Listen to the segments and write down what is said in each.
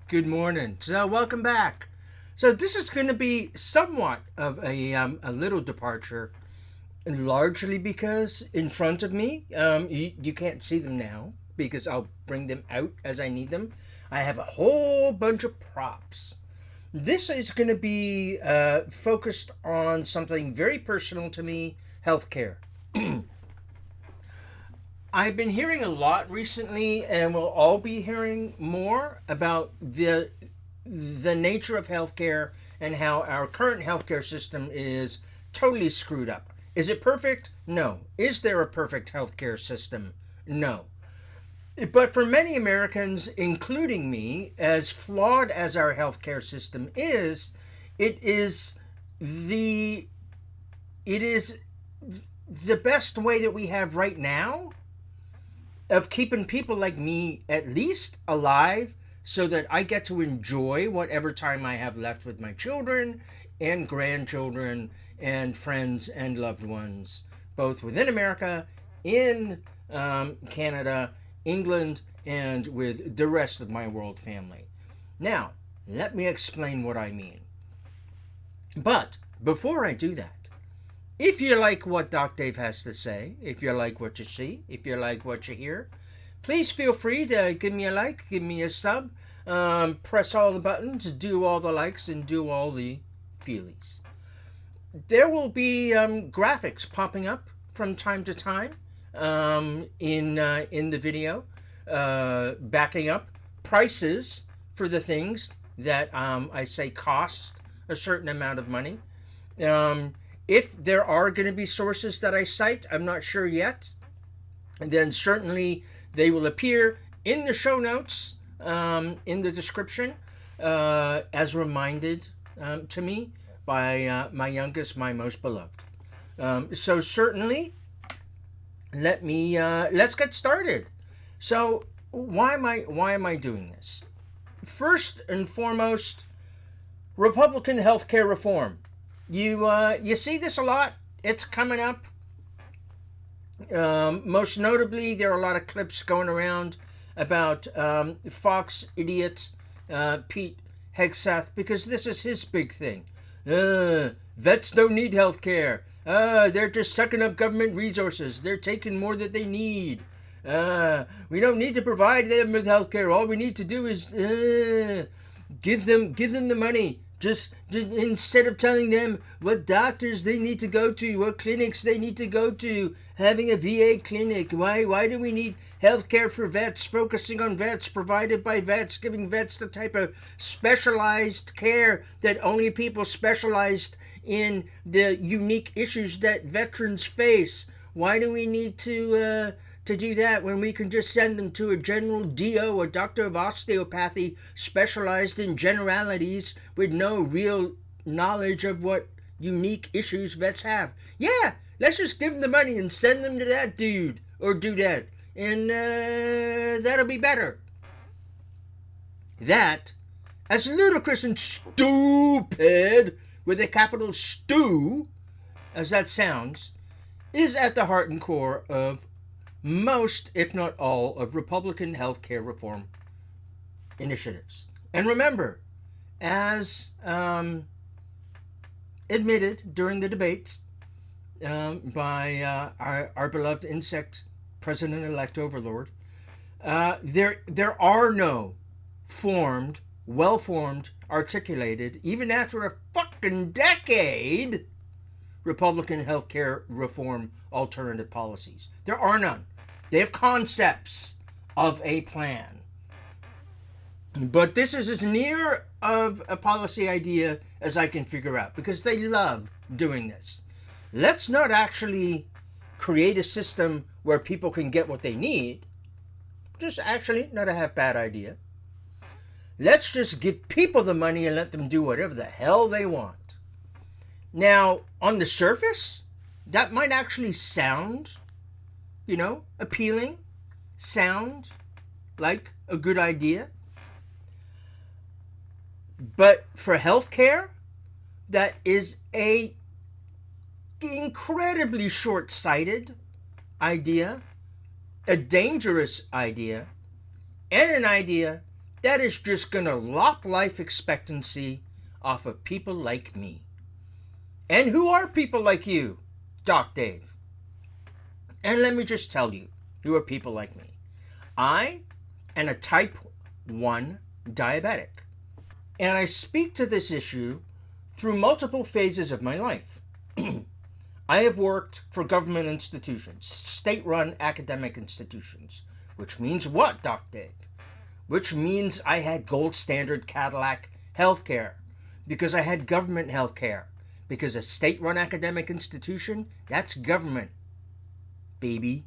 Good morning. So, welcome back. So, this is going to be somewhat of a little departure, largely because in front of me, you can't see them now because I'll bring them out as I need them. I have a whole bunch of props. This is going to be focused on something very personal to me, healthcare. I've been hearing a lot recently, and we'll all be hearing more about the nature of healthcare and how our current healthcare system is totally screwed up. Is it perfect? No. Is there a perfect healthcare system? No. But for many Americans, including me, as flawed as our healthcare system is, it is the it is the best way that we have right now of keeping people like me at least alive so that I get to enjoy whatever time I have left with my children and grandchildren and friends and loved ones, both within America, in Canada, England, and with the rest of my world family. Now, let me explain what I mean. But before I do that, if you like what Doc Dave has to say, if you like what you see, if you like what you hear, please feel free to give me a like, give me a sub, press all the buttons, do all the likes, and do all the feelies. There will be graphics popping up from time to time in the video, backing up prices for the things that I say cost a certain amount of money. If there are going to be sources that I cite, I'm not sure yet, then certainly they will appear in the show notes, in the description, as reminded to me by my youngest, my most beloved. So certainly, let's get started. So why am I doing this? First and foremost, Republican healthcare reform. You see this a lot. It's coming up. Most notably, there are a lot of clips going around about Fox idiot Pete Hegseth, because this is his big thing. Vets don't need health care. They're just sucking up government resources. They're taking more than they need. We don't need to provide them with health care. All we need to do is give them the money. Just instead of telling them what doctors they need to go to, what clinics they need to go to, having a VA clinic. Why do we need health care for vets, focusing on vets, provided by vets, giving vets the type of specialized care that only people specialized in the unique issues that veterans face? Why do we need to do that when we can just send them to a general DO, a doctor of osteopathy, specialized in generalities with no real knowledge of what unique issues vets have? Yeah, let's just give them the money and send them to that dude or dudette, and that'll be better. That, as ludicrous and stupid, with a capital stew, as that sounds, is at the heart and core of most, if not all, of Republican healthcare reform initiatives. And remember, as admitted during the debates by our beloved insect president-elect overlord, there are no formed, well-formed, articulated, even after a fucking decade, Republican healthcare reform alternative policies. There are none. They have concepts of a plan. But this is as near of a policy idea as I can figure out, because they love doing this. Let's not actually create a system where people can get what they need. Just actually not a half bad idea. Let's just give people the money and let them do whatever the hell they want. Now, on the surface, that might actually sound, appealing, sound like a good idea. But for healthcare, that is a incredibly short-sighted idea, a dangerous idea, and an idea that is just going to lop life expectancy off of people like me. And who are people like you, Doc Dave? And let me just tell you, who are people like me? I am a type 1 diabetic. And I speak to this issue through multiple phases of my life. I have worked for government institutions, state-run academic institutions. Which means what, Doc Dave? Which means I had gold standard Cadillac healthcare because I had government healthcare. Because a state-run academic institution, that's government, baby.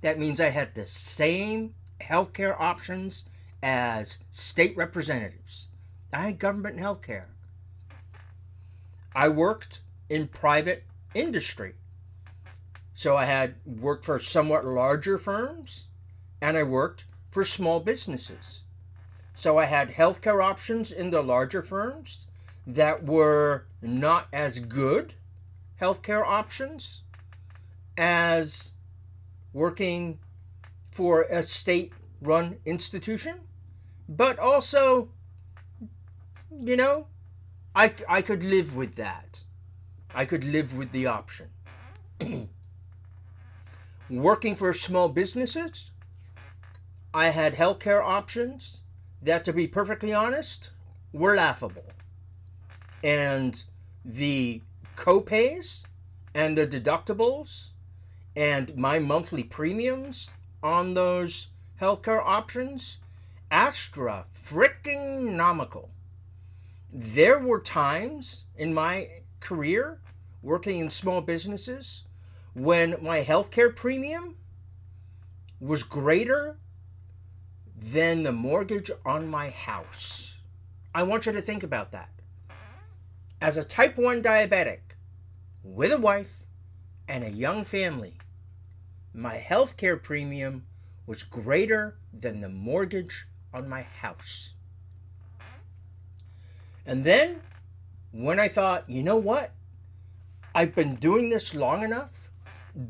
That means I had the same healthcare options as state representatives. I had government healthcare. I worked in private industry. So I had worked for somewhat larger firms, and I worked for small businesses. So I had healthcare options in the larger firms that were not as good healthcare options as working for a state-run institution. But also, you know, I could live with that. I could live with the option. Working for small businesses, I had healthcare options that, to be perfectly honest, were laughable. And the co-pays and the deductibles and my monthly premiums on those healthcare options, astra freaking nomical. There were times in my career working in small businesses when my healthcare premium was greater than the mortgage on my house. I want you to think about that. As a type 1 diabetic with a wife and a young family, my healthcare premium was greater than the mortgage on my house. And then, when I thought, you know what? I've been doing this long enough,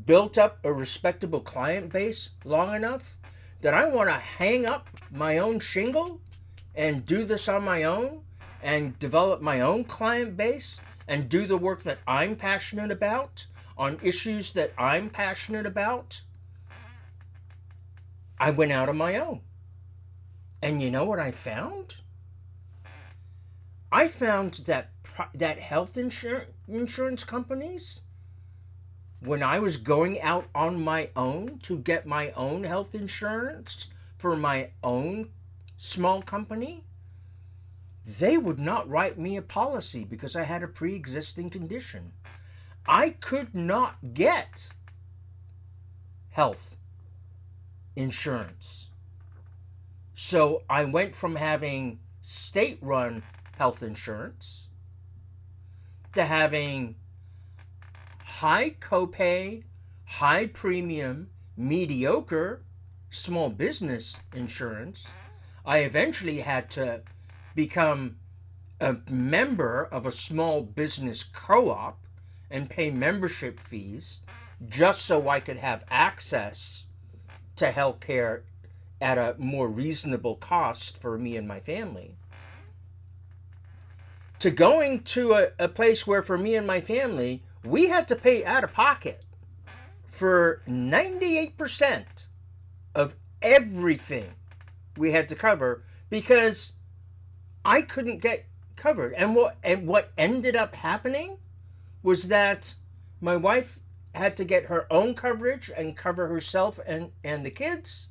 built up a respectable client base long enough, that I want to hang up my own shingle and do this on my own and develop my own client base and do the work that I'm passionate about on issues that I'm passionate about. I went out on my own. And you know what I found? I found that health insurance companies, when I was going out on my own to get my own health insurance for my own small company, they would not write me a policy because I had a pre-existing condition. I could not get health insurance. So I went from having state-run health insurance to having high copay, high premium, mediocre small business insurance. I eventually had to become a member of a small business co-op and pay membership fees just so I could have access to health care at a more reasonable cost for me and my family, to going to a place where for me and my family, we had to pay out of pocket for 98% of everything we had to cover because I couldn't get covered. And what ended up happening was that my wife had to get her own coverage and cover herself and the kids.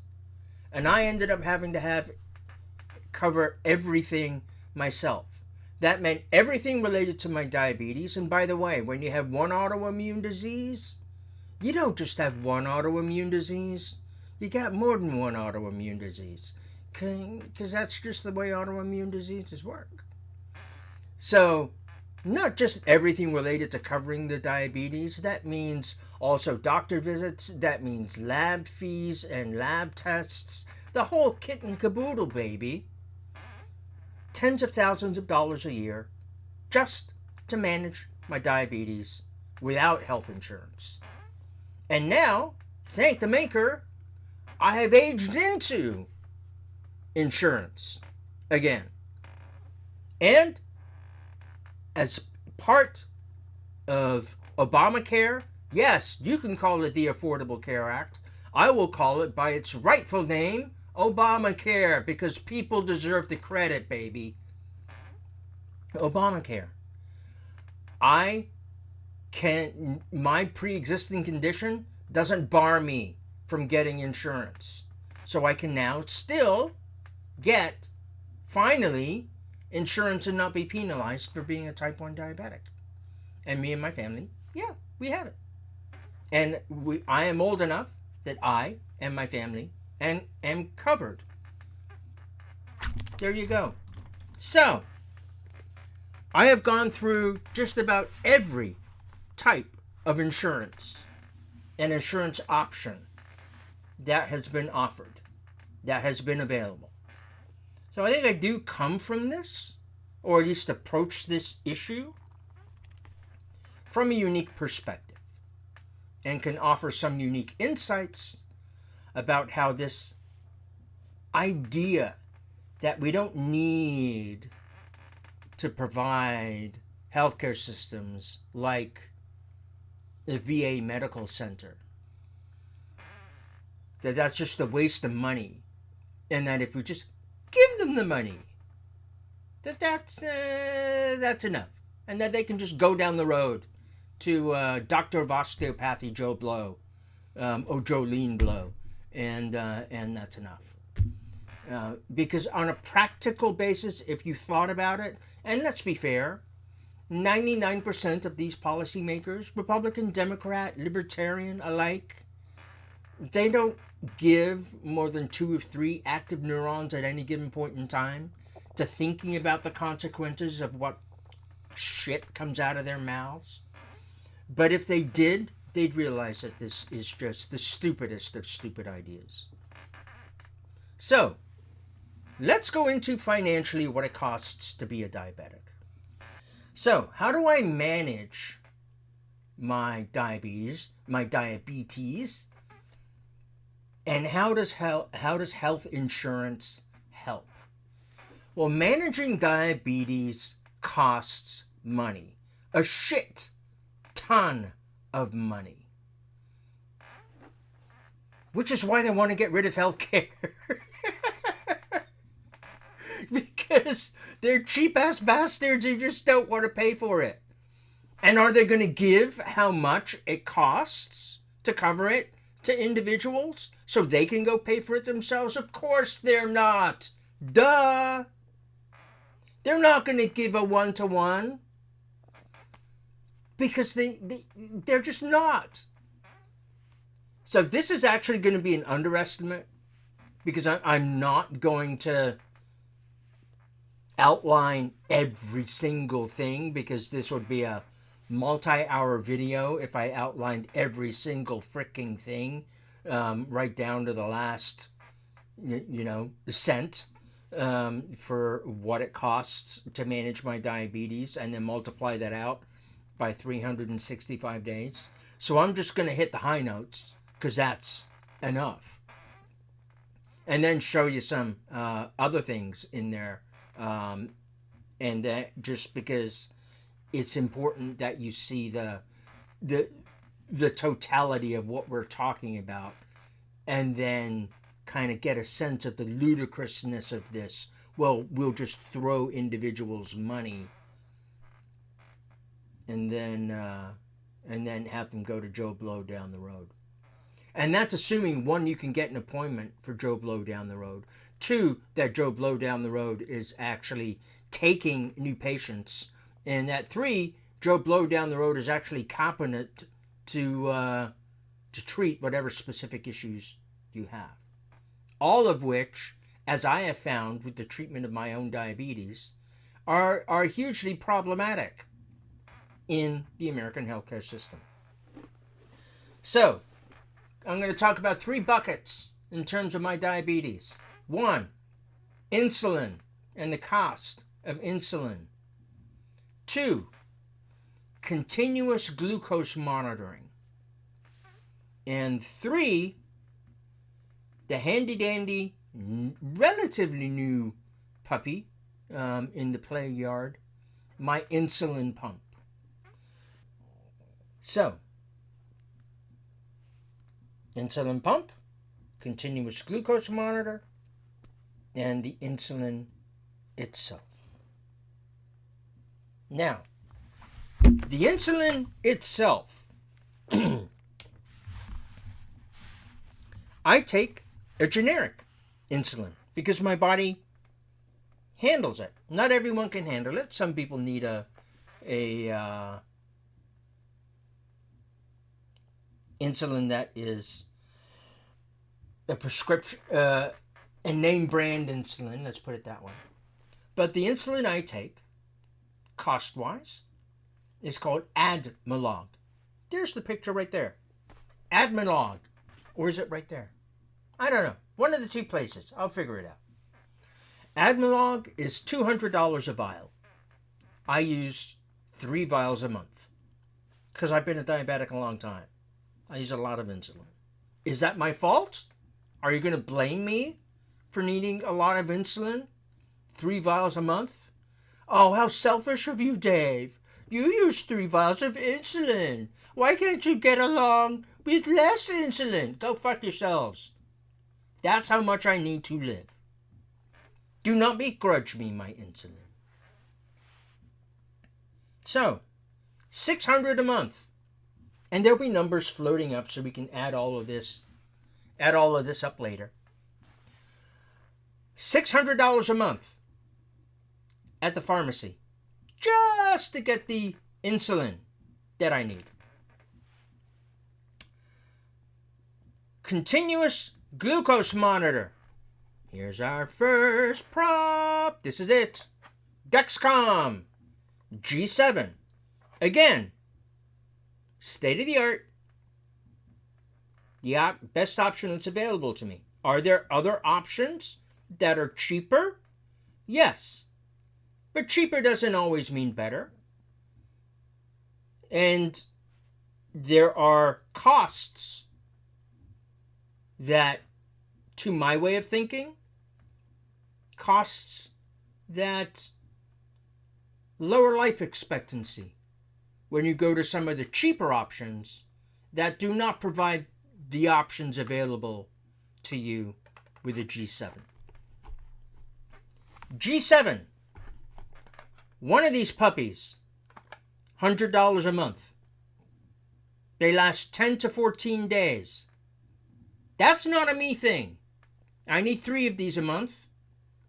And I ended up having to cover everything myself. That meant everything related to my diabetes. And by the way, when you have one autoimmune disease, you don't just have one autoimmune disease. You got more than one autoimmune disease. Because that's just the way autoimmune diseases work. So, not just everything related to covering the diabetes. That means also doctor visits. That means lab fees and lab tests. The whole kit and caboodle, baby. Tens of thousands of dollars a year just to manage my diabetes without health insurance. And now, thank the maker, I have aged into insurance. again. And as part of Obamacare, yes, you can call it the Affordable Care Act. I will call it by its rightful name, Obamacare, because people deserve the credit, baby. Obamacare. My pre-existing condition doesn't bar me from getting insurance. So I can now still get, finally, insurance and not be penalized for being a type 1 diabetic. And me and my family, yeah, we have it. And I am old enough that I and my family am covered. There you go. So, I have gone through just about every type of insurance and insurance option that has been offered, that has been available. So I think I do come from this, or at least approach this issue, from a unique perspective, and can offer some unique insights about how this idea that we don't need to provide healthcare systems like the VA medical center, that's just a waste of money, and that if we just give them the money, that's enough, and that they can just go down the road to Doctor of Osteopathy Joe Blow, or Jolene Blow, and that's enough. Because on a practical basis, if you thought about it, and let's be fair, 99% of these policymakers, Republican, Democrat, Libertarian alike, they don't give more than 2 or 3 active neurons at any given point in time to thinking about the consequences of what shit comes out of their mouths. But if they did, they'd realize that this is just the stupidest of stupid ideas. So, let's go into financially what it costs to be a diabetic. So, how do I manage my diabetes, and how does health insurance help? Well, managing diabetes costs money, a shit ton of money, which is why they want to get rid of healthcare. Because they're cheap-ass bastards who just don't want to pay for it. And are they going to give how much it costs to cover it to individuals so they can go pay for it themselves? Of course they're not. Duh. They're not going to give a one-to-one. Because they're just not. So this is actually going to be an underestimate, because I'm not going to outline every single thing, because this would be a multi-hour video if I outlined every single freaking thing, right down to the last, cent, for what it costs to manage my diabetes, and then multiply that out by 365 days. So I'm just going to hit the high notes, because that's enough. And then show you some other things in there. And that just because it's important that you see the totality of what we're talking about, and then kind of get a sense of the ludicrousness of this. Well, we'll just throw individuals money and then have them go to Joe Blow down the road. And that's assuming, 1, you can get an appointment for Joe Blow down the road. 2, that Joe Blow down the road is actually taking new patients. And that 3, Joe Blow down the road is actually competent to treat whatever specific issues you have. All of which, as I have found with the treatment of my own diabetes, are hugely problematic in the American healthcare system. So, I'm going to talk about 3 buckets in terms of my diabetes. 1, insulin and the cost of insulin. 2, continuous glucose monitoring. And 3, the handy-dandy, relatively new puppy in the play yard, my insulin pump. So, insulin pump, continuous glucose monitor, and the insulin itself. Now, the insulin itself, I take a generic insulin because my body handles it. Not everyone can handle it. Some people need a insulin that is a prescription, a name brand insulin, let's put it that way. But the insulin I take, cost-wise, is called Admelog. There's the picture right there. Admelog. Or is it right there? I don't know. One of the two places. I'll figure it out. Admelog is $200 a vial. I use 3 vials a month because I've been a diabetic a long time. I use a lot of insulin. Is that my fault? Are you going to blame me for needing a lot of insulin? 3 vials a month? Oh, how selfish of you, Dave. You use 3 vials of insulin. Why can't you get along with less insulin? Go fuck yourselves. That's how much I need to live. Do not begrudge me my insulin. So, $600 a month. And there'll be numbers floating up so we can add all of this up later. $600 a month at the pharmacy just to get the insulin that I need. Continuous glucose monitor. Here's our first prop. This is it. Dexcom G7. Again, state of the art. The best option that's available to me. Are there other options that are cheaper? Yes. But cheaper doesn't always mean better. And there are costs that, to my way of thinking, costs that lower life expectancy when you go to some of the cheaper options that do not provide the options available to you with a G7. G7. One of these puppies, $100 a month. They last 10 to 14 days. That's not a me thing. I need 3 of these a month.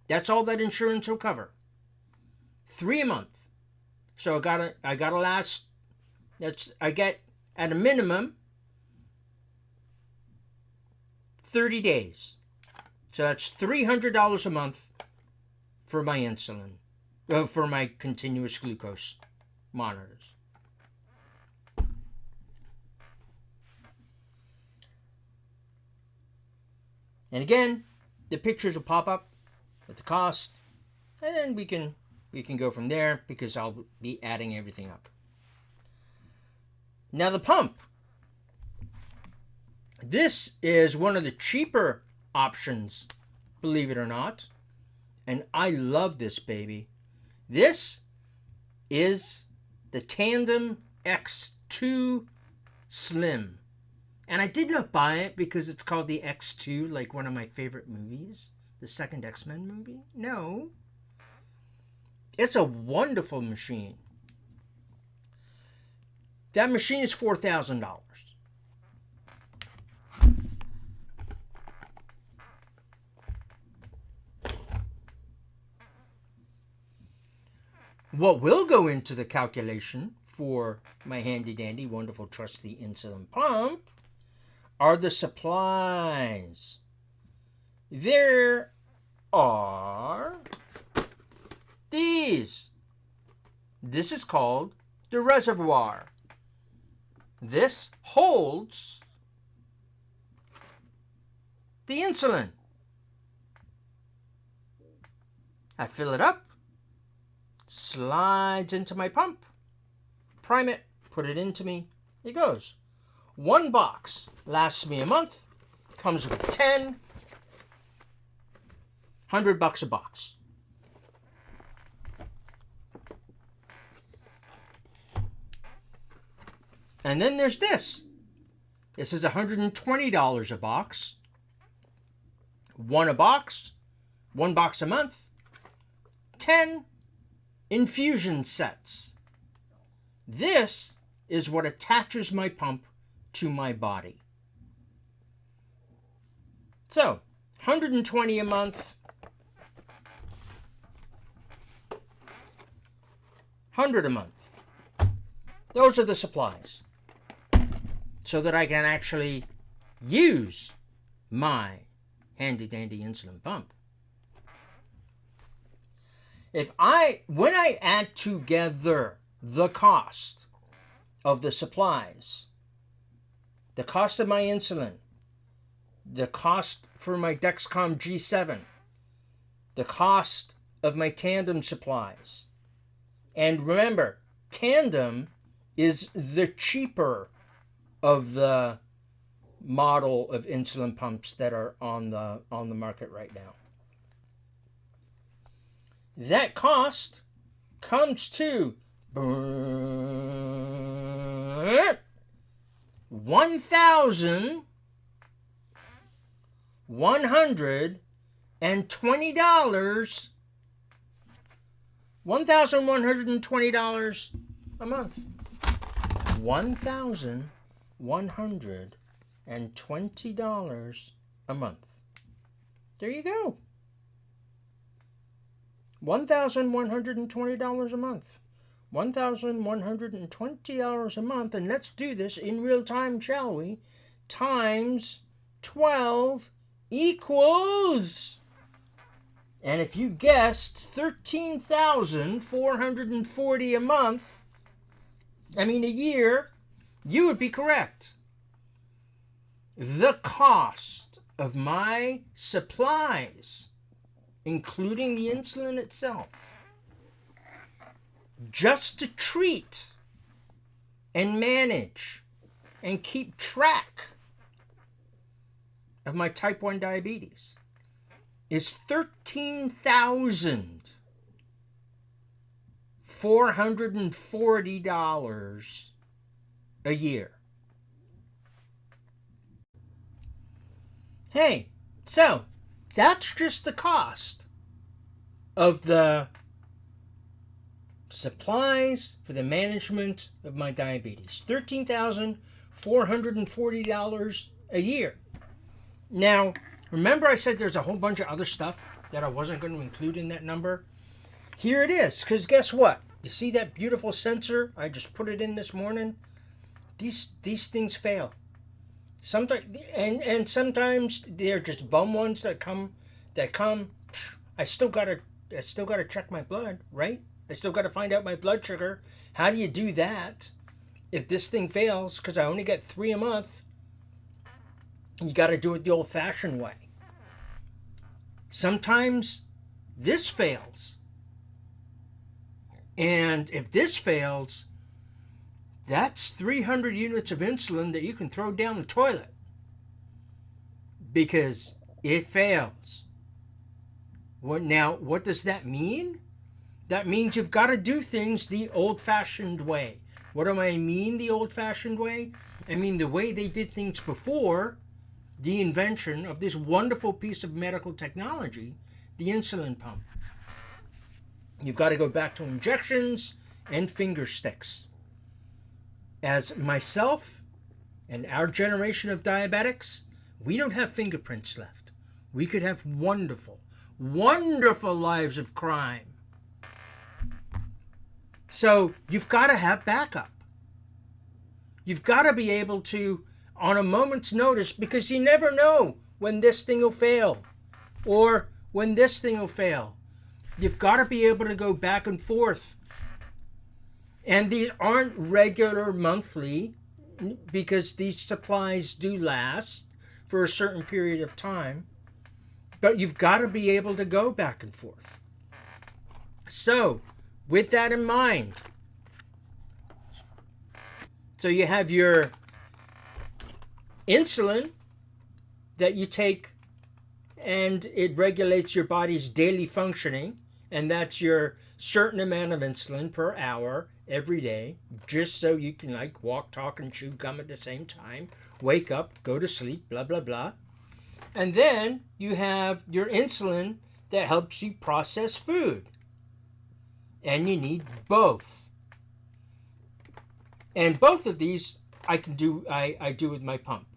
That's all that insurance will cover. 3 a month. So I gotta last. I get at a minimum 30 days. So that's $300 a month for my insulin, for my continuous glucose monitors. And again, the pictures will pop up with the cost, and then we can go from there because I'll be adding everything up. Now the pump. This is one of the cheaper options, believe it or not. And I love this baby. This is the Tandem X2 Slim. And I did not buy it because it's called the X2, like one of my favorite movies. The second X-Men movie. No. It's a wonderful machine. That machine is $4,000. What will go into the calculation for my handy-dandy, wonderful, trusty insulin pump are the supplies. There are these. This is called the reservoir. This holds the insulin. I fill it up, slides into my pump, prime it, put it into me, it goes. 1 box lasts me a month, comes with 10, $100 a box. And then there's this. This is $120 a box. One box a month. 10 infusion sets. This is what attaches my pump to my body. So, $120 a month. $100 a month. Those are the supplies. So that I can actually use my handy-dandy insulin pump. When I add together the cost of the supplies, the cost of my insulin, the cost for my Dexcom G7, the cost of my Tandem supplies, and remember, Tandem is the cheaper of the model of insulin pumps that are on the market right now. That cost comes to $1,120 $1,120 a month. $1,120 a month. There you go. $1,120 a month. $1,120 a month. And let's do this in real time, shall we? Times 12 equals... And if you guessed $13,440 a month, a year, you would be correct. The cost of my supplies, including the insulin itself, just to treat and manage and keep track of my type 1 diabetes, is $13,440 a year. Hey, so that's just the cost of the supplies for the management of my diabetes. $13,440 a year. Now, remember I said there's a whole bunch of other stuff that I wasn't going to include in that number? Here it is, because guess what? You see that beautiful sensor? I just put it in this morning. These things fail. Sometimes and sometimes they're just bum ones that come. I still gotta check my blood, right? I still gotta find out my blood sugar. How do you do that if this thing fails? Because I only get 3 a month. You got to do it the old-fashioned way. Sometimes this fails. And if this fails, that's 300 units of insulin that you can throw down the toilet. Because it fails. What does that mean? That means you've got to do things the old-fashioned way. What do I mean the old-fashioned way? I mean the way they did things before the invention of this wonderful piece of medical technology, the insulin pump. You've got to go back to injections and finger sticks. As myself and our generation of diabetics, we don't have fingerprints left. We could have wonderful, wonderful lives of crime. So you've got to have backup. You've got to be able to, on a moment's notice, because you never know when this thing will fail or when this thing will fail. You've got to be able to go back and forth. And these aren't regular monthly, because these supplies do last for a certain period of time. But you've got to be able to go back and forth. So, with that in mind, so you have your insulin that you take, and it regulates your body's daily functioning And that's your certain amount of insulin per hour every day, just so you can like walk, talk, and chew gum at the same time, wake up, go to sleep, blah, blah, blah. And then you have your insulin that helps you process food. And you need both. And both of these I do with my pump.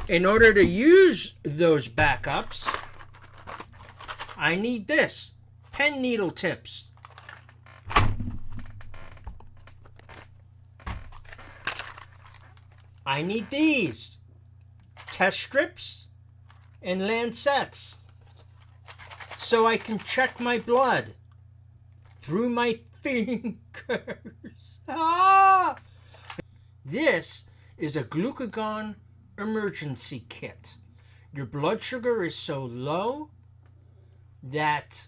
In order to use those backups, I need this. Pen needle tips. I need these. Test strips and lancets. So I can check my blood through my fingers. Ah! This is a glucagon emergency kit. Your blood sugar is so low that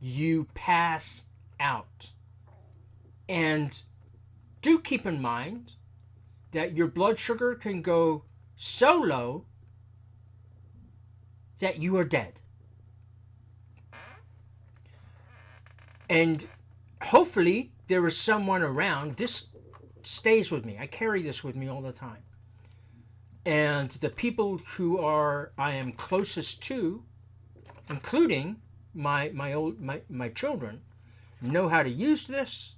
you pass out. And do keep in mind that your blood sugar can go so low that you are dead. And hopefully there is someone around. This stays with me. I carry this with me all the time. And the people who I am closest to, including my children, know how to use this,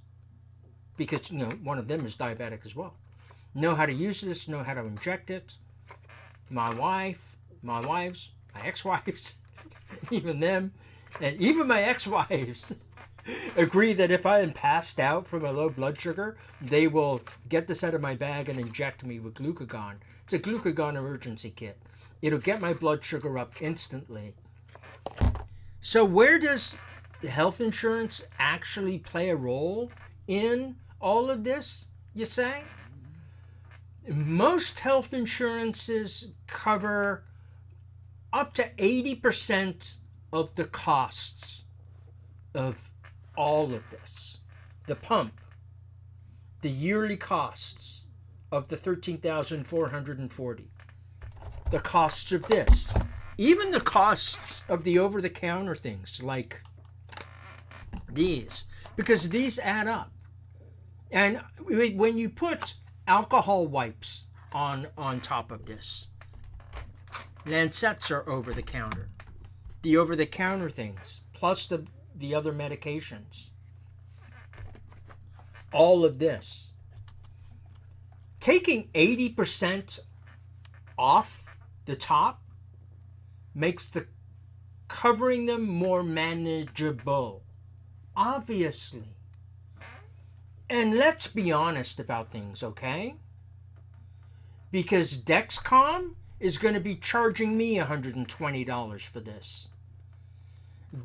because one of them is diabetic as well. Know how to use this, know how to inject it. My wives, my ex-wives, even them, and even my ex-wives agree that if I am passed out from a low blood sugar, they will get this out of my bag and inject me with glucagon. It's a glucagon emergency kit. It'll get my blood sugar up instantly. So where does health insurance actually play a role in all of this, you say? Most health insurances cover up to 80% of the costs of all of this. The pump, the yearly costs of the $13,440, the costs of this, even the costs of the over-the-counter things like these, because these add up. And when you put alcohol wipes on top of this, lancets are over-the-counter, the over-the-counter things, plus the other medications. All of this. Taking 80% off the top makes the covering them more manageable. Obviously. And let's be honest about things, okay? Because Dexcom is going to be charging me $120 for this.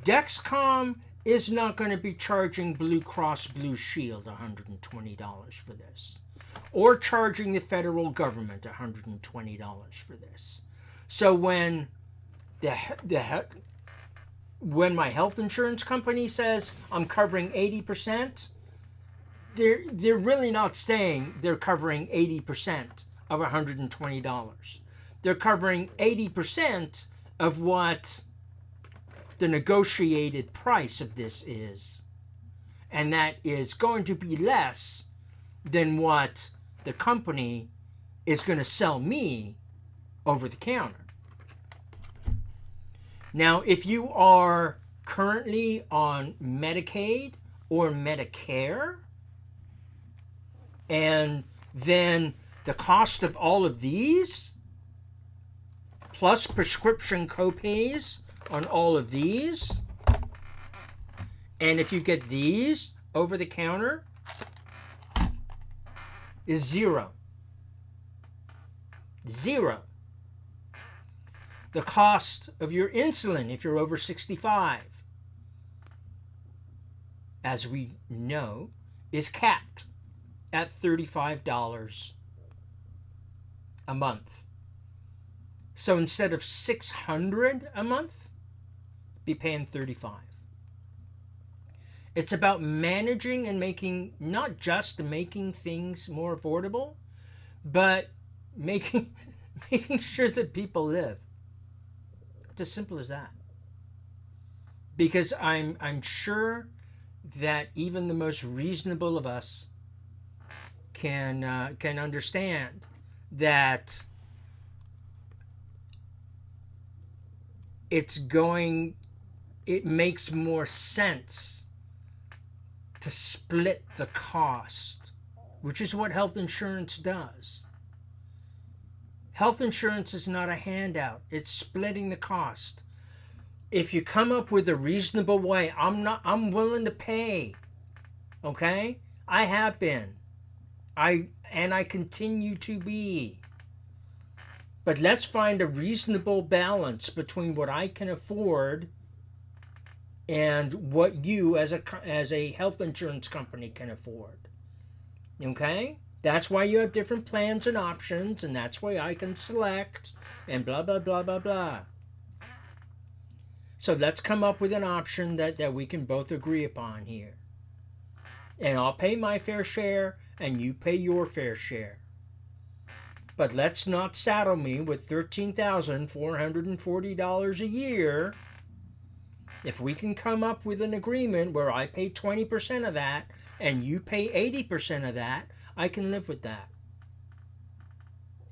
Dexcom is not going to be charging Blue Cross Blue Shield $120 for this, or charging the federal government $120 for this. So when my health insurance company says I'm covering 80%, they're really not saying they're covering 80% of $120. They're covering 80% of what the negotiated price of this is. And that is going to be less than what the company is going to sell me over the counter. Now, if you are currently on Medicaid or Medicare, and then the cost of all of these, plus prescription copays on all of these, and if you get these over the counter, is zero. Zero. The cost of your insulin, if you're over 65, as we know, is capped at $35 a month. So instead of $600 a month, be paying $35. It's about managing and not just making things more affordable, but making sure that people live. It's as simple as that. Because I'm sure that even the most reasonable of us can understand that it makes more sense to split the cost, which is what health insurance does. Health insurance is not a handout. It's splitting the cost. If you come up with a reasonable way, I'm willing to pay. Okay? I have been. I continue to be. But let's find a reasonable balance between what I can afford and what you as a health insurance company can afford. Okay? That's why you have different plans and options, and that's why I can select and blah blah blah blah blah. So let's come up with an option that we can both agree upon here. And I'll pay my fair share and you pay your fair share. But let's not saddle me with $13,440 a year. If we can come up with an agreement where I pay 20% of that and you pay 80% of that, I can live with that.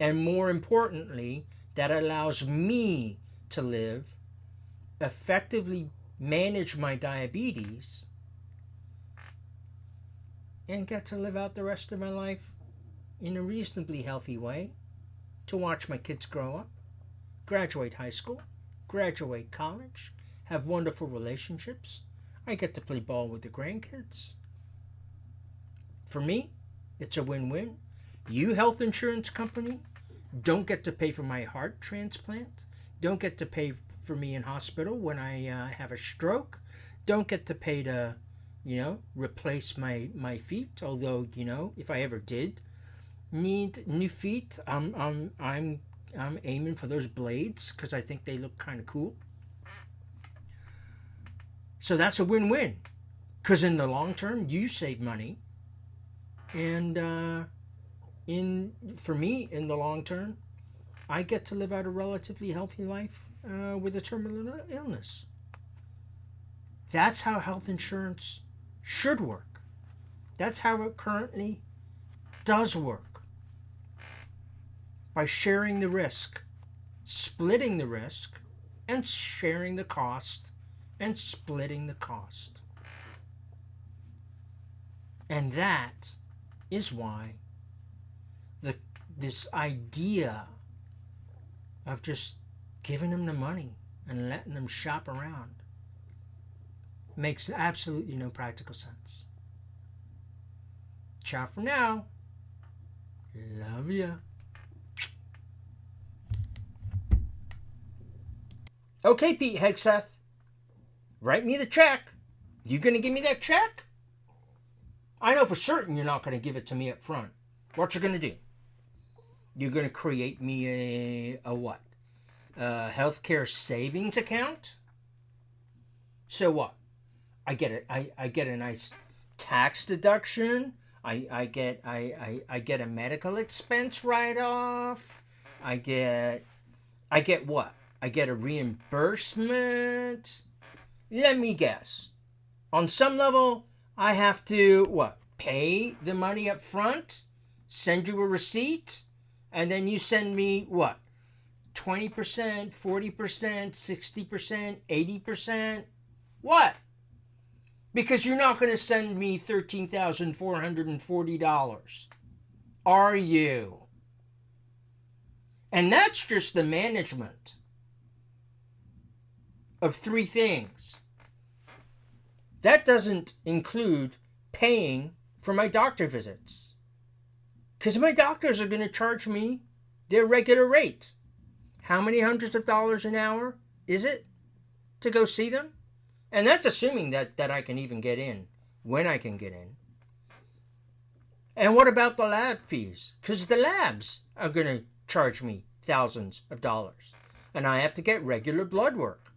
And more importantly, that allows me to live, effectively manage my diabetes, and get to live out the rest of my life in a reasonably healthy way, to watch my kids grow up, graduate high school, graduate college, have wonderful relationships. I get to play ball with the grandkids. For me, it's a win-win. You, health insurance company, don't get to pay for my heart transplant. Don't get to pay for me in hospital when I have a stroke. Don't get to pay to, replace my feet. Although, if I ever did need new feet, I'm aiming for those blades because I think they look kind of cool. So that's a win-win, because in the long term you save money, and for me in the long term, I get to live out a relatively healthy life with a terminal illness. That's how health insurance should work. That's how it currently does work. By sharing the risk, splitting the risk, and sharing the cost, and splitting the cost. And that is why this idea of just giving them the money and letting them shop around makes absolutely no practical sense. Ciao for now. Love ya. Okay, Pete Hegseth. Write me the check. You gonna give me that check? I know for certain you're not gonna give it to me up front. What you gonna do? You're gonna create me a what? A healthcare savings account? So what? I get it. I get a nice tax deduction. I get a medical expense write-off. I get what? I get a reimbursement. Let me guess. On some level, I have to, what? Pay the money up front, send you a receipt, and then you send me, what? 20%, 40%, 60%, 80%? What? Because you're not going to send me $13,440. Are you? And that's just the management of three things. That doesn't include paying for my doctor visits, because my doctors are going to charge me their regular rate. How many hundreds of dollars an hour is it to go see them? And that's assuming that I can even get in, when I can get in. And what about the lab fees? Because the labs are going to charge me thousands of dollars. And I have to get regular blood work.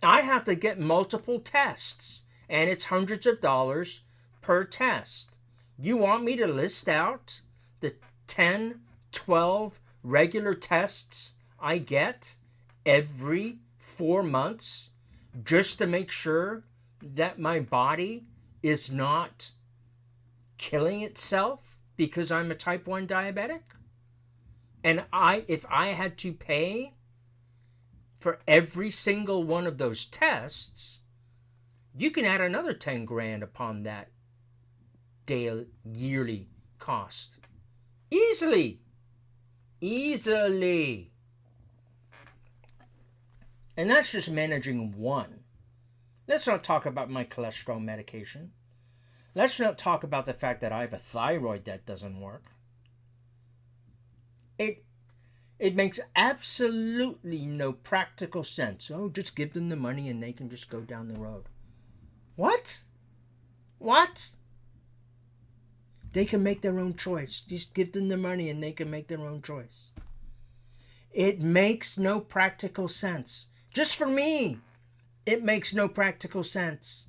I have to get multiple tests. And it's hundreds of dollars per test. You want me to list out the 10, 12 regular tests I get every 4 months just to make sure that my body is not killing itself because I'm a type 1 diabetic? And if I had to pay for every single one of those tests, you can add another 10 grand upon that yearly cost. Easily. Easily. And that's just managing one. Let's not talk about my cholesterol medication. Let's not talk about the fact that I have a thyroid that doesn't work. It makes absolutely no practical sense. Oh, just give them the money and they can just go down the road. What? What? They can make their own choice. Just give them the money and they can make their own choice. It makes no practical sense. Just for me, it makes no practical sense.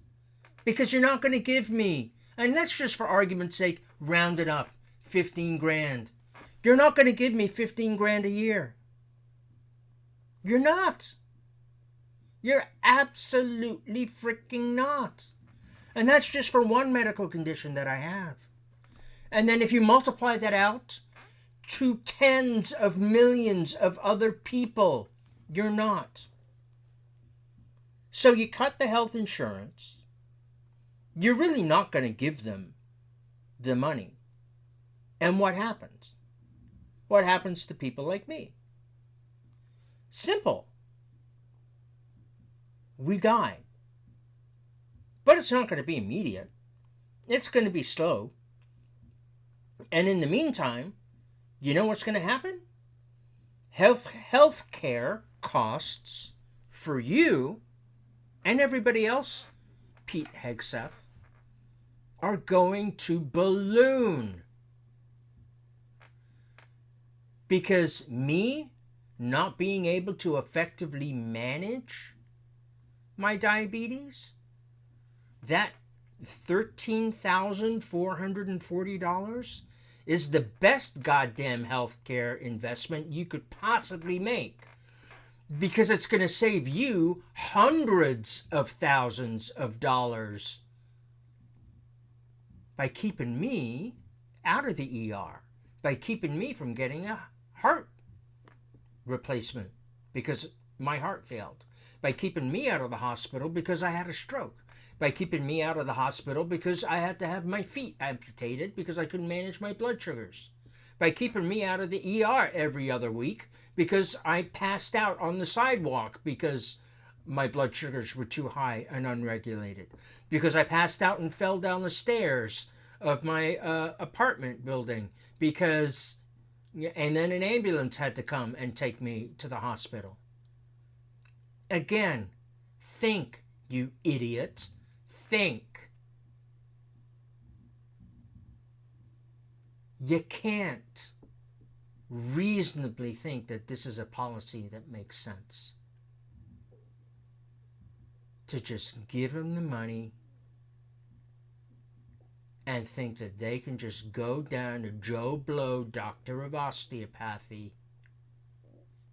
Because you're not going to give me, and let's just for argument's sake, round it up, 15 grand. You're not going to give me 15 grand a year. You're not. You're absolutely freaking not. And that's just for one medical condition that I have. And then if you multiply that out to tens of millions of other people, you're not. So you cut the health insurance. You're really not going to give them the money. And what happens? What happens to people like me? Simple. We die. But it's not going to be immediate. It's going to be slow. And in the meantime, you know what's going to happen? Healthcare costs for you and everybody else, Pete Hegseth, are going to balloon. Because me not being able to effectively manage my diabetes, that $13,440 is the best goddamn healthcare investment you could possibly make. Because it's going to save you hundreds of thousands of dollars by keeping me out of the ER, by keeping me from getting a heart replacement because my heart failed, by keeping me out of the hospital because I had a stroke, by keeping me out of the hospital because I had to have my feet amputated because I couldn't manage my blood sugars, by keeping me out of the ER every other week because I passed out on the sidewalk because my blood sugars were too high and unregulated, because I passed out and fell down the stairs of my apartment building because, and then an ambulance had to come and take me to the hospital. Again, think, you idiot. Think. You can't reasonably think that this is a policy that makes sense. To just give them the money and think that they can just go down to Joe Blow, doctor of osteopathy,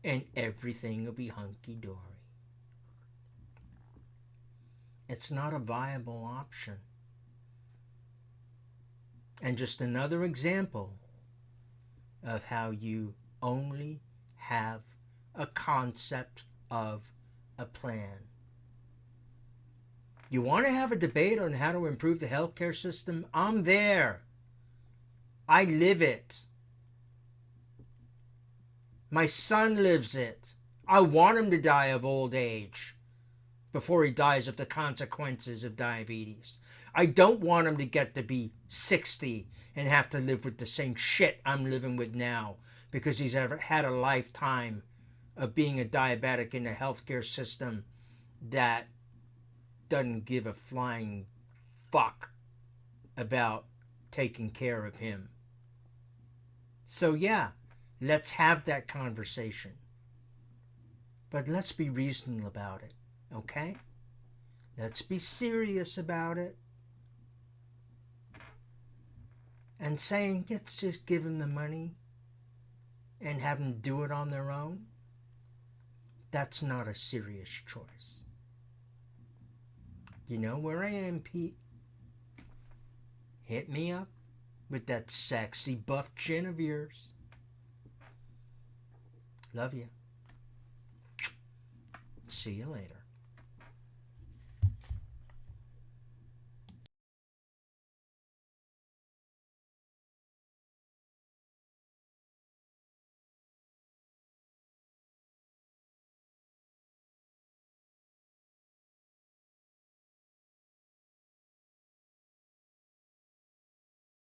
and everything will be hunky-dory. It's not a viable option. And just another example of how you only have a concept of a plan. You want to have a debate on how to improve the healthcare system? I'm there. I live it. My son lives it. I want him to die of old age before he dies of the consequences of diabetes. I don't want him to get to be 60 and have to live with the same shit I'm living with now because he's ever had a lifetime of being a diabetic in a healthcare system that doesn't give a flying fuck about taking care of him. So yeah, let's have that conversation. But let's be reasonable about it, okay? Let's be serious about it. And saying, let's just give them the money and have them do it on their own, that's not a serious choice. You know where I am, Pete. Hit me up with that sexy buff chin of yours. Love you. See you later.